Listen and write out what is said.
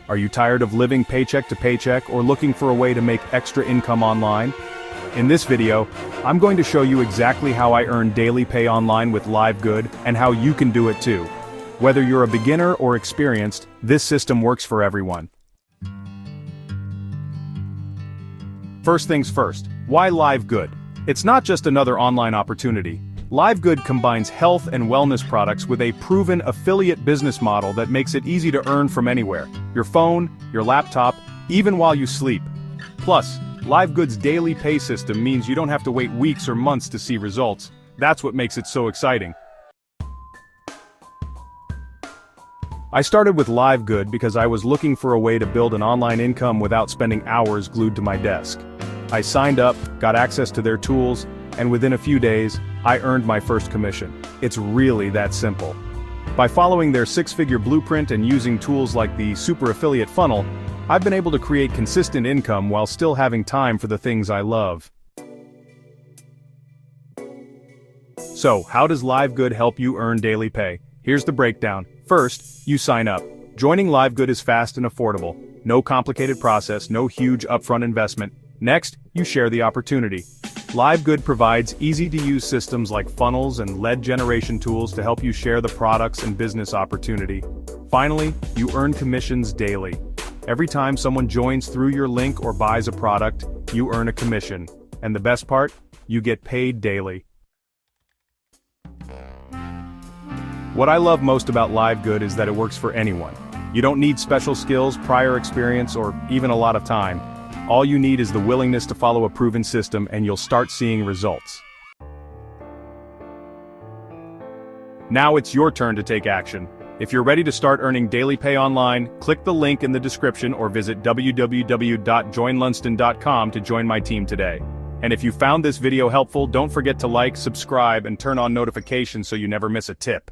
Are you tired of living paycheck to paycheck or looking for a way to make extra income online? In this video, I'm going to show you exactly how I earn daily pay online with LiveGood and how you can do it too. Whether you're a beginner or experienced, this system works for everyone. First things first, why LiveGood? It's not just another online opportunity. LiveGood combines health and wellness products with a proven affiliate business model that makes it easy to earn from anywhere, your phone, your laptop, even while you sleep. Plus, LiveGood's daily pay system means you don't have to wait weeks or months to see results. That's what makes it so exciting. I started with LiveGood because I was looking for a way to build an online income without spending hours glued to my desk. I signed up, got access to their tools, and within a few days, I earned my first commission. It's really that simple. By following their six-figure blueprint and using tools like the Super Affiliate Funnel, I've been able to create consistent income while still having time for the things I love. So, how does LiveGood help you earn daily pay? Here's the breakdown. First, you sign up. Joining LiveGood is fast and affordable. No complicated process, no huge upfront investment. Next, you share the opportunity. LiveGood provides easy-to-use systems like funnels and lead generation tools to help you share the products and business opportunity. Finally, you earn commissions daily. Every time someone joins through your link or buys a product, you earn a commission. And the best part? You get paid daily. What I love most about LiveGood is that it works for anyone. You don't need special skills, prior experience, or even a lot of time. All you need is the willingness to follow a proven system and you'll start seeing results. Now it's your turn to take action. If you're ready to start earning daily pay online, click the link in the description or visit www.joinlunston.com to join my team today. And if you found this video helpful, don't forget to like, subscribe, and turn on notifications so you never miss a tip.